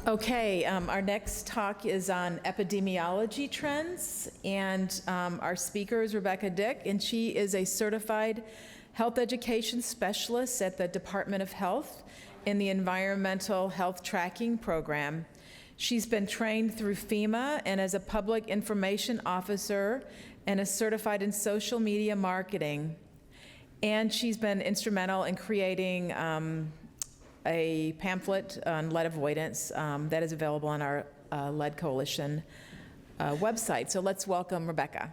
Okay, our next talk is on epidemiology trends, and our speaker is Rebecca Dick, and she is a certified health education specialist at the Department of Health in the Environmental Health Tracking Program. She's been trained through FEMA and as a public information officer and is certified in social media marketing. And she's been instrumental in creating a pamphlet on lead avoidance that is available on our Lead Coalition website. So let's welcome Rebecca.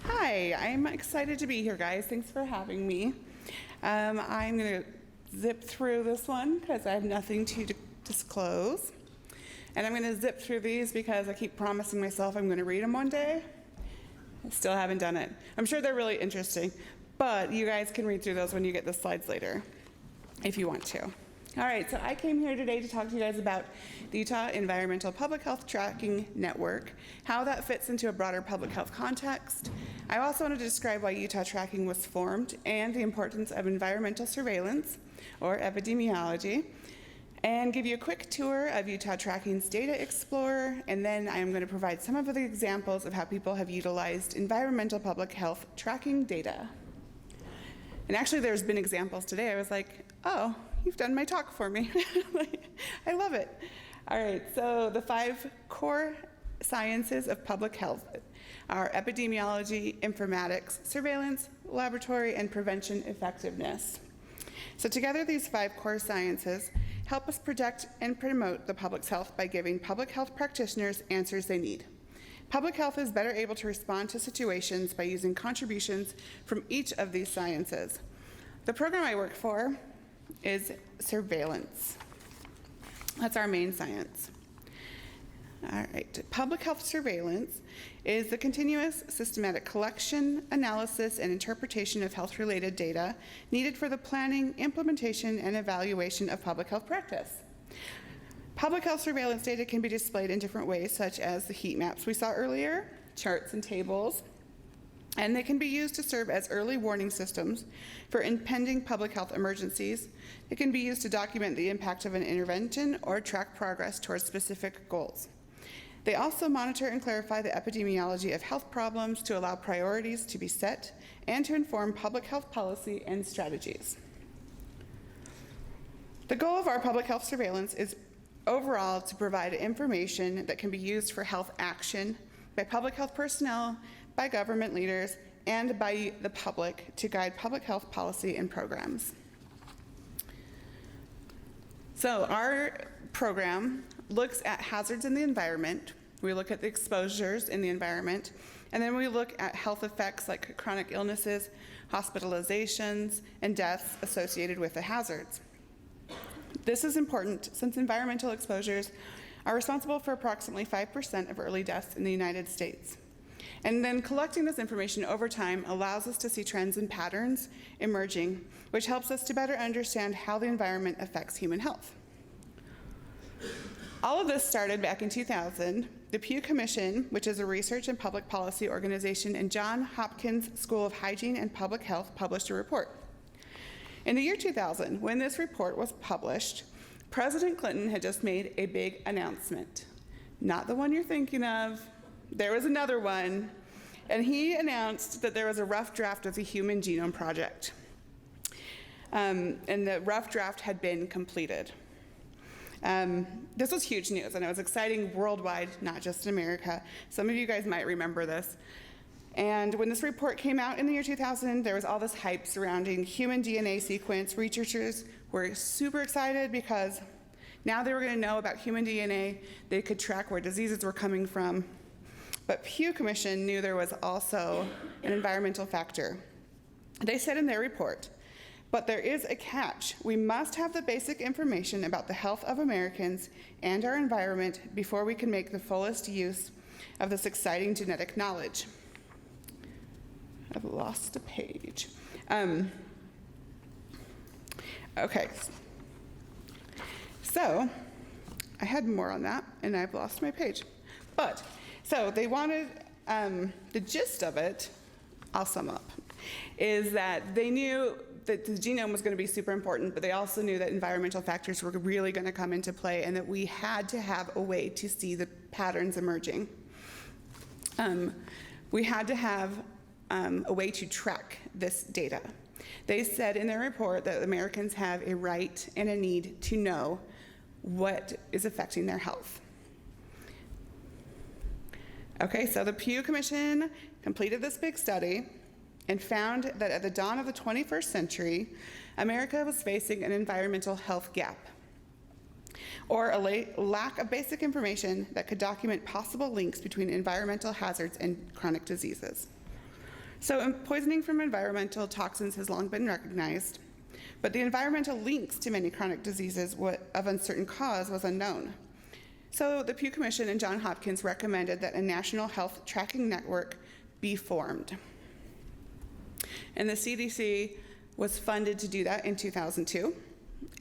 Hi, I'm excited to be here, guys. Thanks for having me. I'm going to zip through this one because I have nothing to disclose. And I'm going to zip through these because I keep promising myself I'm going to read them one day. I still haven't done it. I'm sure they're really interesting, but you guys can read through those when you get the slides later, if you want to. All right, so I came here today to talk to you guys about the Utah Environmental Public Health Tracking Network, how that fits into a broader public health context. I also wanted to describe why Utah Tracking was formed and the importance of environmental surveillance, or epidemiology, and give you a quick tour of Utah Tracking's Data Explorer, and then I am going to provide some of the examples of how people have utilized environmental public health tracking data. And actually there's been examples today. I was like, oh, you've done my talk for me. I love it. All right, so the 5 core sciences of public health are epidemiology, informatics, surveillance, laboratory, and prevention effectiveness. So together, these 5 core sciences help us protect and promote the public's health by giving public health practitioners answers they need. Public health is better able to respond to situations by using contributions from each of these sciences. The program I work for is surveillance. That's our main science. All right, public health surveillance is the continuous systematic collection, analysis, and interpretation of health-related data needed for the planning, implementation, and evaluation of public health practice. Public health surveillance data can be displayed in different ways, such as the heat maps we saw earlier, charts and tables, and they can be used to serve as early warning systems for impending public health emergencies. It can be used to document the impact of an intervention or track progress towards specific goals. They also monitor and clarify the epidemiology of health problems to allow priorities to be set and to inform public health policy and strategies. The goal of our public health surveillance is overall to provide information that can be used for health action by public health personnel, by government leaders, and by the public to guide public health policy and programs. So our program looks at hazards in the environment, we look at the exposures in the environment, and then we look at health effects like chronic illnesses, hospitalizations, and deaths associated with the hazards. This is important since environmental exposures are responsible for approximately 5% of early deaths in the United States. And then collecting this information over time allows us to see trends and patterns emerging, which helps us to better understand how the environment affects human health. All of this started back in 2000. The Pew Commission, which is a research and public policy organization, and Johns Hopkins School of Hygiene and Public Health published a report. In the year 2000, when this report was published, President Clinton had just made a big announcement. Not the one you're thinking of. There was another one, and he announced that there was a rough draft of the Human Genome Project. And the rough draft had been completed. This was huge news, and it was exciting worldwide, not just in America. Some of you guys might remember this. And when this report came out in the year 2000, there was all this hype surrounding human DNA sequence. Researchers were super excited because now they were going to know about human DNA. They could track where diseases were coming from. But Pew Commission knew there was also an environmental factor. They said in their report, but there is a catch. We must have the basic information about the health of Americans and our environment before we can make the fullest use of this exciting genetic knowledge. I've lost a page. Okay. So I had more on that, and I've lost my page. So they wanted the gist of it. I'll sum up. is that they knew that the genome was going to be super important, but they also knew that environmental factors were really going to come into play and that we had to have a way to see the patterns emerging. We had to have a way to track this data. They said in their report that Americans have a right and a need to know what is affecting their health. Okay, so the Pew Commission completed this big study and found that at the dawn of the 21st century, America was facing an environmental health gap, or a lack of basic information that could document possible links between environmental hazards and chronic diseases. So poisoning from environmental toxins has long been recognized, but the environmental links to many chronic diseases of uncertain cause was unknown. So the Pew Commission and Johns Hopkins recommended that a national health tracking network be formed. And the CDC was funded to do that in 2002.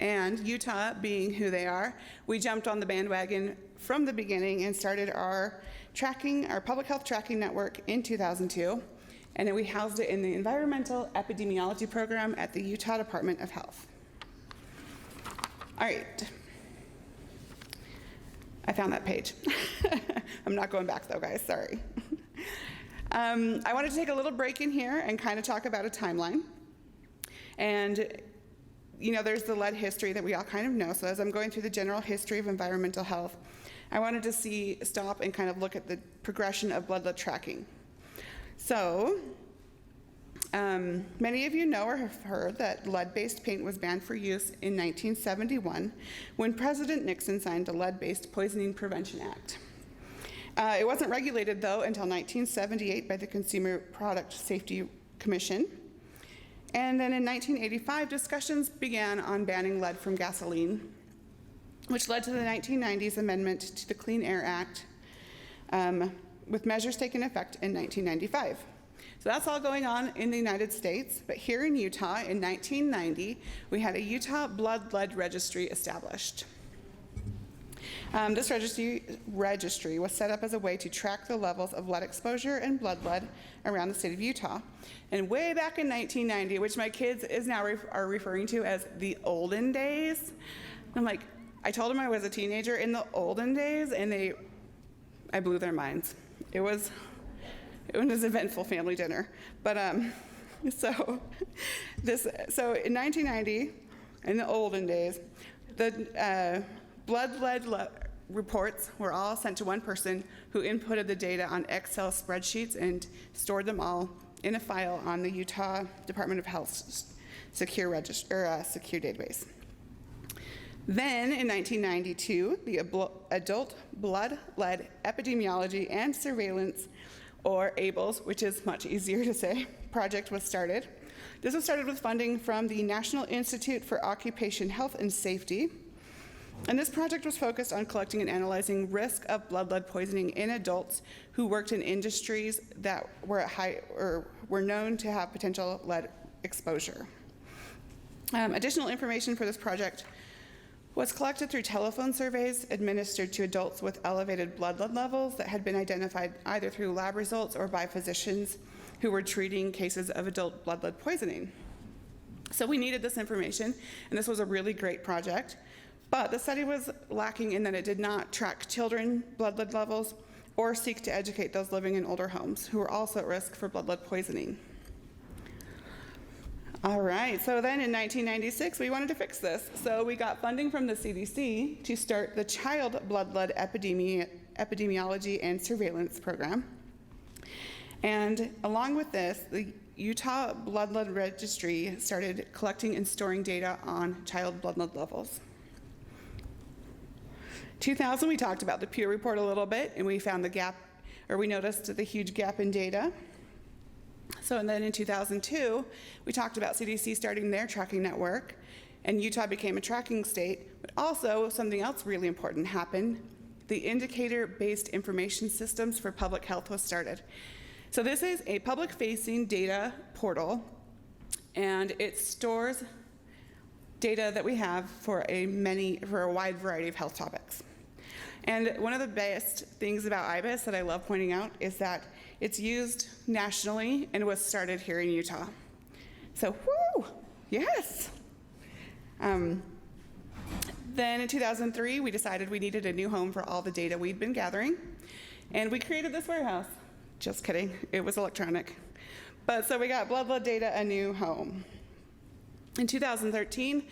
And Utah, being who they are, we jumped on the bandwagon from the beginning and started our public health tracking network in 2002. And then we housed it in the Environmental Epidemiology program at the Utah Department of Health. All right. I found that page. I'm not going back though, guys, sorry. I wanted to take a little break in here and kind of talk about a timeline. And, you know, there's the lead history that we all kind of know. So as I'm going through the general history of environmental health, I wanted to stop and kind of look at the progression of blood lead tracking. So, many of you know or have heard that lead-based paint was banned for use in 1971 when President Nixon signed the Lead-Based Poisoning Prevention Act. It wasn't regulated, though, until 1978 by the Consumer Product Safety Commission. And then in 1985, discussions began on banning lead from gasoline, which led to the 1990s amendment to the Clean Air Act, with measures taking effect in 1995. So that's all going on in the United States, but here in Utah in 1990, we had a Utah Blood Lead Registry established. This registry was set up as a way to track the levels of lead exposure and blood lead around the state of Utah. And way back in 1990, which my kids are referring to as the olden days, I'm like, I told them I was a teenager in the olden days, and I blew their minds. It was an eventful family dinner. But so in 1990, in the olden days, the blood lead reports were all sent to one person who inputted the data on Excel spreadsheets and stored them all in a file on the Utah Department of Health's secure database. Then in 1992, the Adult Blood Lead Epidemiology and Surveillance, or ABLES, which is much easier to say, project was started. This was started with funding from the National Institute for Occupation Health and Safety. And this project was focused on collecting and analyzing risk of blood lead poisoning in adults who worked in industries that were at high or were known to have potential lead exposure. Additional information for this project was collected through telephone surveys administered to adults with elevated blood lead levels that had been identified either through lab results or by physicians who were treating cases of adult blood lead poisoning. So we needed this information, and this was a really great project. But the study was lacking in that it did not track children blood lead levels or seek to educate those living in older homes who were also at risk for blood lead poisoning. All right, so then in 1996, we wanted to fix this. So we got funding from the CDC to start the Child Blood Lead Epidemiology and Surveillance Program. And along with this, the Utah Blood Lead Registry started collecting and storing data on child blood lead levels. 2000, we talked about the Pew report a little bit, and we found we noticed the huge gap in data. So, and then in 2002, we talked about CDC starting their tracking network, and Utah became a tracking state, but also something else really important happened. The indicator-based information systems for public health was started. So this is a public-facing data portal, and it stores data that we have for a wide variety of health topics. And one of the best things about IBIS that I love pointing out is that It's used nationally and was started here in Utah. So, woo, yes. Then in 2003, we decided we needed a new home for all the data we'd been gathering, and we created this warehouse. Just kidding, it was electronic. But so we got blood data a new home. In 2013,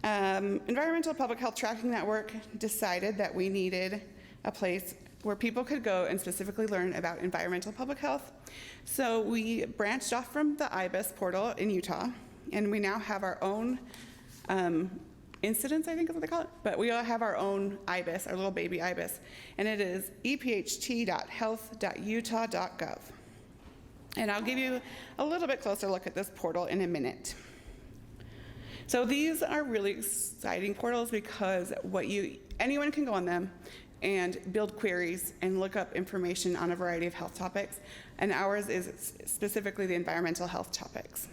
Environmental Public Health Tracking Network decided that we needed a place where people could go and specifically learn about environmental public health. So we branched off from the IBIS portal in Utah, and we now have our own incidents, I think is what they call it, but we all have our own IBIS, our little baby IBIS, and it is epht.health.utah.gov. And I'll give you a little bit closer look at this portal in a minute. So these are really exciting portals because anyone can go on them and build queries and look up information on a variety of health topics, and ours is specifically the environmental health topics.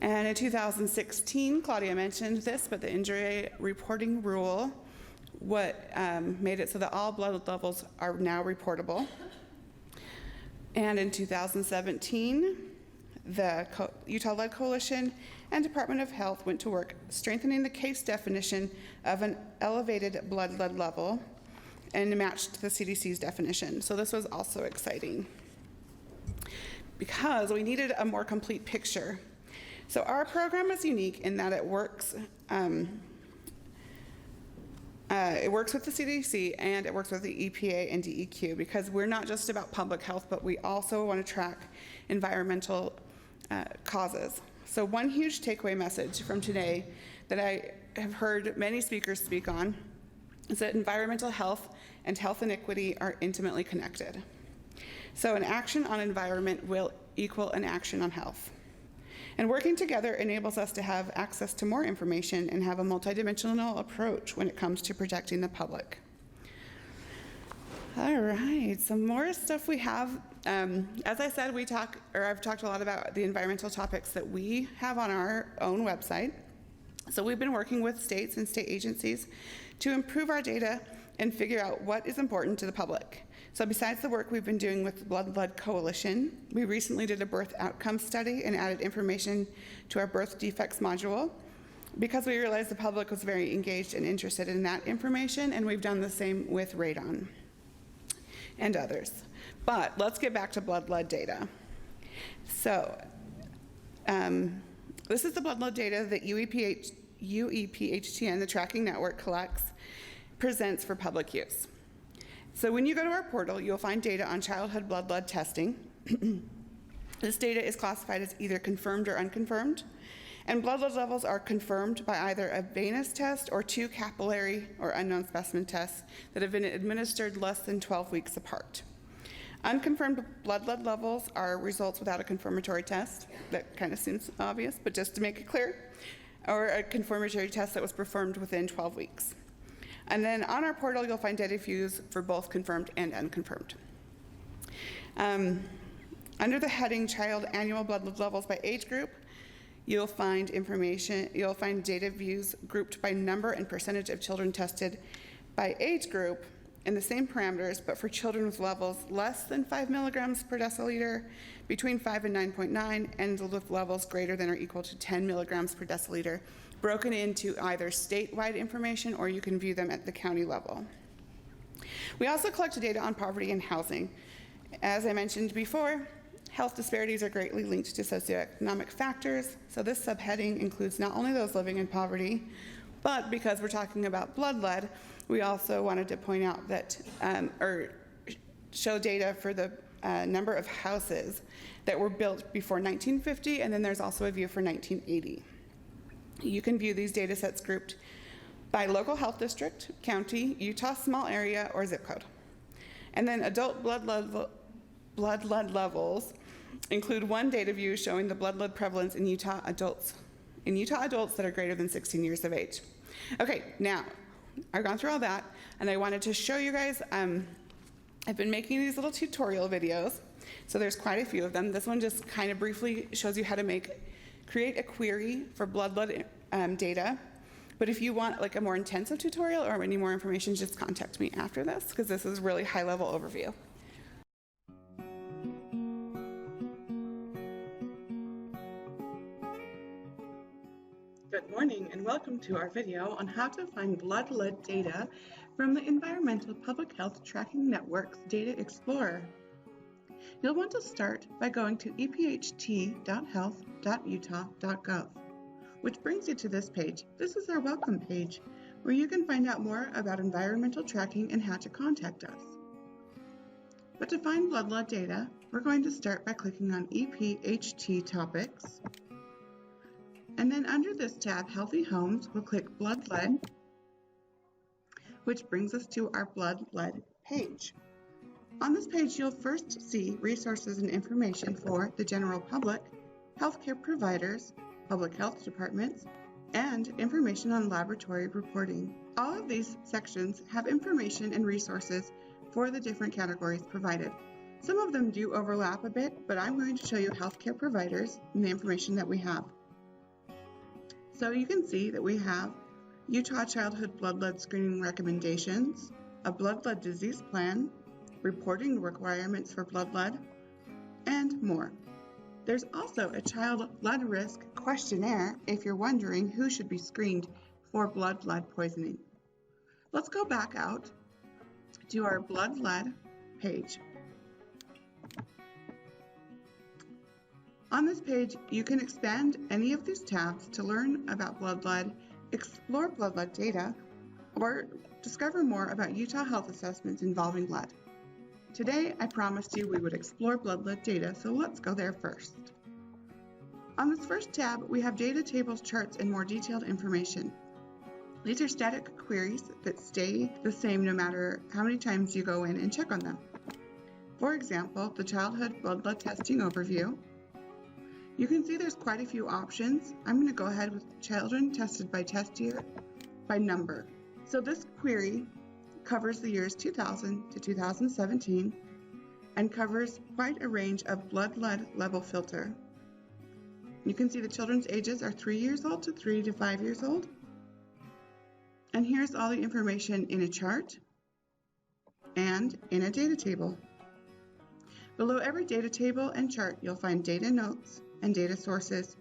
And in 2016, Claudia mentioned this, but the injury reporting rule made it so that all blood levels are now reportable. And in 2017, the Utah Lead Coalition and Department of Health went to work strengthening the case definition of an elevated blood lead level and matched the CDC's definition. So this was also exciting because we needed a more complete picture. So our program is unique in that it works with the CDC and it works with the EPA and DEQ because we're not just about public health, but we also want to track environmental causes. So one huge takeaway message from today that I have heard many speakers speak on is that environmental health and health inequity are intimately connected. So an action on environment will equal an action on health. And working together enables us to have access to more information and have a multidimensional approach when it comes to protecting the public. All right, some more stuff we have. As I said, I've talked a lot about the environmental topics that we have on our own website. So we've been working with states and state agencies to improve our data and figure out what is important to the public. So besides the work we've been doing with the Blood Lead Coalition, we recently did a birth outcome study and added information to our birth defects module because we realized the public was very engaged and interested in that information, and we've done the same with radon and others. But let's get back to blood lead data. So this is the blood lead data that UEPHTN, the tracking network, presents for public use. So when you go to our portal, you'll find data on childhood blood lead testing. This data is classified as either confirmed or unconfirmed, and blood lead levels are confirmed by either a venous test or 2 capillary or unknown specimen tests that have been administered less than 12 weeks apart. Unconfirmed blood lead levels are results without a confirmatory test. That kind of seems obvious, but just to make it clear, or a confirmatory test that was performed within 12 weeks. And then on our portal, you'll find data views for both confirmed and unconfirmed. Under the heading Child Annual Blood Levels by Age Group, you'll find data views grouped by number and percentage of children tested by age group in the same parameters, but for children with levels less than 5 milligrams per deciliter, between 5 and 9.9, and with levels greater than or equal to 10 milligrams per deciliter, broken into either statewide information or you can view them at the county level. We also collect data on poverty and housing. As I mentioned before, health disparities are greatly linked to socioeconomic factors, so this subheading includes not only those living in poverty, but because we're talking about blood lead, we also wanted to point out that, or show data for the number of houses that were built before 1950, and then there's also a view for 1980. You can view these data sets grouped by local health district, county, Utah small area, or zip code. And then adult blood lead levels include one data view showing the blood lead prevalence in Utah adults that are greater than 16 years of age. Okay, now, I've gone through all that, and I wanted to show you guys, I've been making these little tutorial videos, so there's quite a few of them. This one just kind of briefly shows you how to create a query for blood lead data. But if you want like a more intensive tutorial or any more information, just contact me after this, because this is really high-level overview. Good morning and welcome to our video on how to find blood lead data from the Environmental Public Health Tracking Network's Data Explorer. You'll want to start by going to epht.health.utah.gov, which brings you to this page. This is our welcome page, where you can find out more about environmental tracking and how to contact us. But to find blood lead data, we're going to start by clicking on EPHT Topics. And then under this tab, Healthy Homes, we'll click Blood Lead, which brings us to our Blood Lead page. On this page, you'll first see resources and information for the general public, healthcare providers, public health departments, and information on laboratory reporting. All of these sections have information and resources for the different categories provided. Some of them do overlap a bit, but I'm going to show you healthcare providers and the information that we have. So you can see that we have Utah Childhood Blood Lead Screening Recommendations, a blood lead disease plan, reporting requirements for blood lead, and more. There's also a child lead risk questionnaire if you're wondering who should be screened for blood lead poisoning. Let's go back out to our blood lead page. On this page, you can expand any of these tabs to learn about blood lead, explore blood lead data, or discover more about Utah health assessments involving lead. Today, I promised you we would explore blood lead data, so let's go there first. On this first tab, we have data tables, charts, and more detailed information. These are static queries that stay the same no matter how many times you go in and check on them. For example, the Childhood Blood Lead Testing Overview. You can see there's quite a few options. I'm going to go ahead with children tested by test year by number. So this query covers the years 2000 to 2017 and covers quite a range of blood lead level filter. You can see the children's ages are 3 years old to 3 to 5 years old. And here's all the information in a chart and in a data table. Below every data table and chart, you'll find data notes and data sources,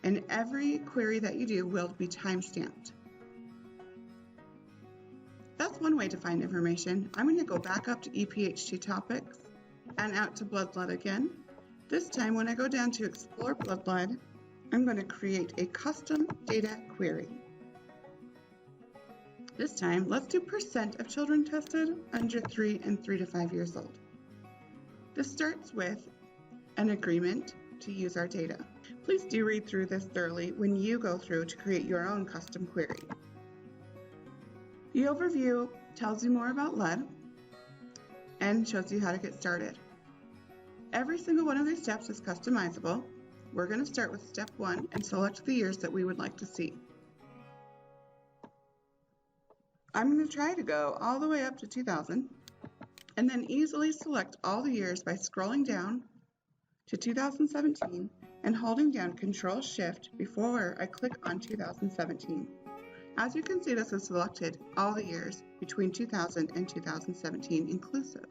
and every query that you do will be time-stamped. That's one way to find information. I'm going to go back up to EPHT Topics and out to blood lead again. This time, when I go down to Explore Blood Lead, I'm going to create a custom data query. This time, let's do % of children tested under 3 and 3 to 5 years old. This starts with an agreement to use our data. Please do read through this thoroughly when you go through to create your own custom query. The overview tells you more about lead and shows you how to get started. Every single one of these steps is customizable. We're going to start with step 1 and select the years that we would like to see. I'm going to try to go all the way up to 2000 and then easily select all the years by scrolling down to 2017 and holding down Control-Shift before I click on 2017. As you can see, this has selected all the years between 2000 and 2017 inclusive.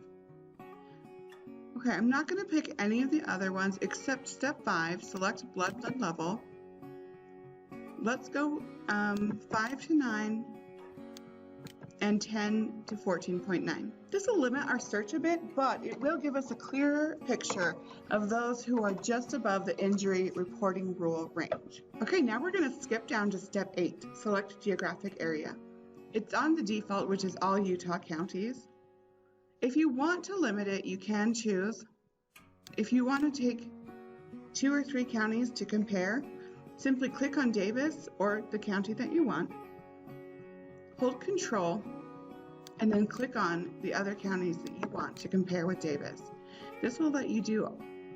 Okay, I'm not going to pick any of the other ones except step 5, select blood lead level. Let's go 5 to 9 and 10 to 14.9. This will limit our search a bit, but it will give us a clearer picture of those who are just above the injury reporting rule range. Okay, now we're going to skip down to step 8, select geographic area. It's on the default, which is all Utah counties. If you want to limit it, you can choose. If you want to take 2 or 3 counties to compare, simply click on Davis or the county that you want. Hold Control and then click on the other counties that you want to compare with Davis. This will let you do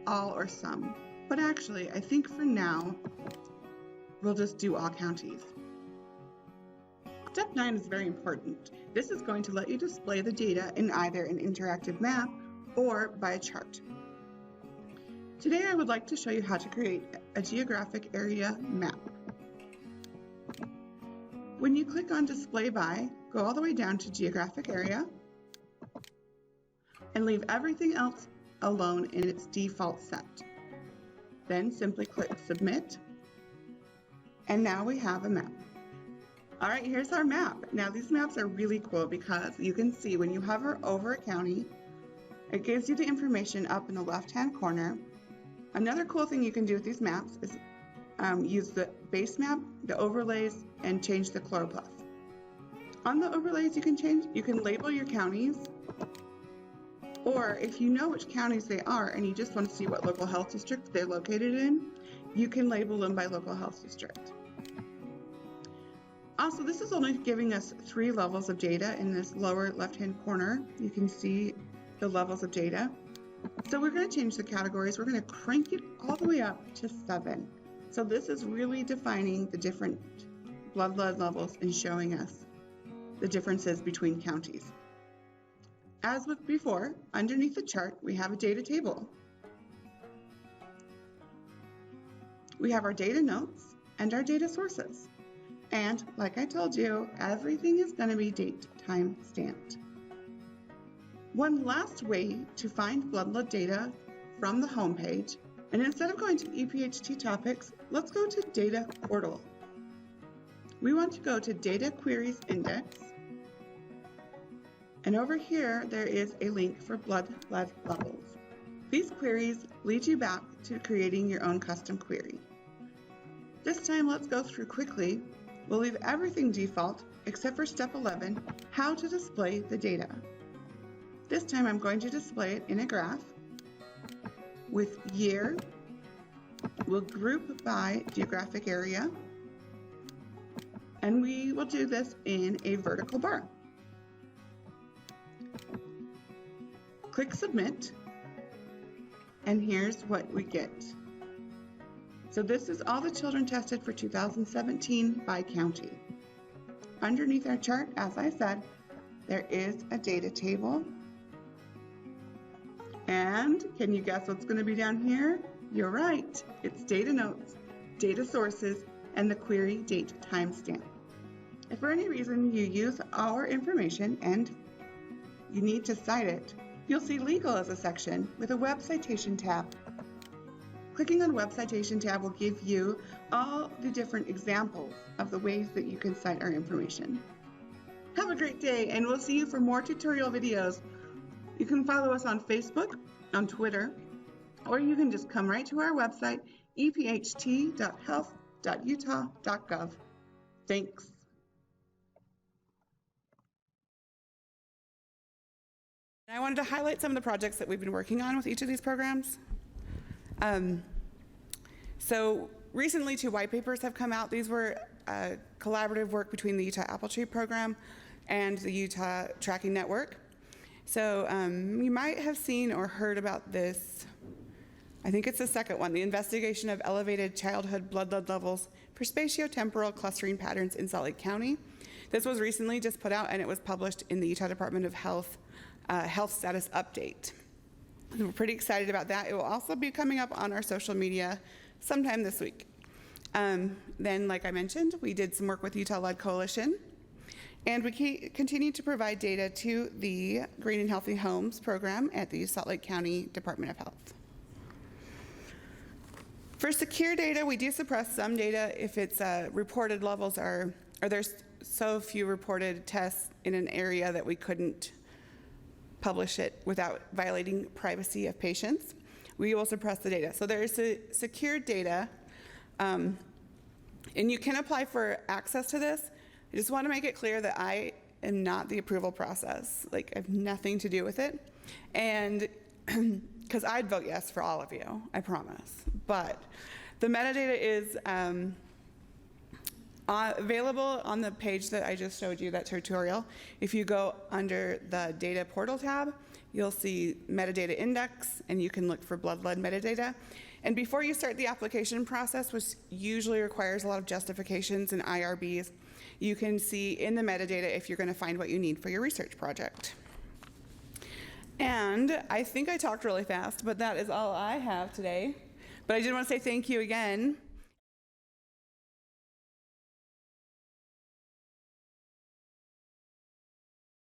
all or some, but actually I think for now we'll just do all counties. Step 9 is very important. This is going to let you display the data in either an interactive map or by a chart. Today I would like to show you how to create a geographic area map. When you click on Display By, go all the way down to Geographic Area and leave everything else alone in its default set. Then simply click Submit And now we have a map. All right, here's our map. Now these maps are really cool because you can see when you hover over a county, it gives you the information up in the left-hand corner. Another cool thing you can do with these maps is use the base map, the overlays, and change the chloropleth. On the overlays, you can label your counties, or if you know which counties they are and you just want to see what local health district they're located in, you can label them by local health district. Also, this is only giving us 3 levels of data. In this lower left-hand corner, you can see the levels of data. So we're going to change the categories. We're going to crank it all the way up to 7. So this is really defining the different blood lead levels and showing us the differences between counties. As with before, underneath the chart, we have a data table. We have our data notes and our data sources. And like I told you, everything is going to be date time stamped. One last way to find blood lead data from the home page, and instead of going to EPHT topics, let's go to Data Portal. We want to go to Data Queries Index, and over here there is a link for blood lead levels. These queries lead you back to creating your own custom query. This time let's go through quickly. We'll leave everything default except for step 11, how to display the data. This time I'm going to display it in a graph with year. We'll group by geographic area, and we will do this in a vertical bar. Click submit, and here's what we get. So this is all the children tested for 2017 by county. Underneath our chart, as I said, there is a data table. And can you guess what's going to be down here? You're right, it's data notes, data sources, and the query date timestamp. If for any reason you use our information and you need to cite it, you'll see legal as a section with a web citation tab. Clicking on Web Citation tab will give you all the different examples of the ways that you can cite our information. Have a great day, and we'll see you for more tutorial videos. You can follow us on Facebook, on Twitter, or you can just come right to our website, epht.health.utah.gov. Thanks. I wanted to highlight some of the projects that we've been working on with each of these programs. So recently 2 white papers have come out. These were collaborative work between the Utah Apple Tree Program and the Utah Tracking Network. So you might have seen or heard about this. I think it's the second one, the investigation of elevated childhood blood lead levels for spatiotemporal clustering patterns in Salt Lake County. This was recently just put out, and it was published in the Utah Department of Health Health Status Update. We're pretty excited about that. It will also be coming up on our social media sometime this week. Then, like I mentioned, we did some work with Utah Lead Coalition, and we continue to provide data to the Green and Healthy Homes program at the Salt Lake County Department of Health. For secure data, we do suppress some data if it's reported levels or there's so few reported tests in an area that we couldn't publish it without violating privacy of patients. We will suppress the data. So there is secure data, and you can apply for access to this. I just want to make it clear that I am not the approval process. Like, I have nothing to do with it. And because I'd vote yes for all of you, I promise. But the metadata is available on the page that I just showed you, that tutorial. If you go under the data portal tab, you'll see metadata index, and you can look for blood lead metadata. And before you start the application process, which usually requires a lot of justifications and IRBs, you can see in the metadata if you're going to find what you need for your research project. And I think I talked really fast, but that is all I have today. But I did want to say thank you again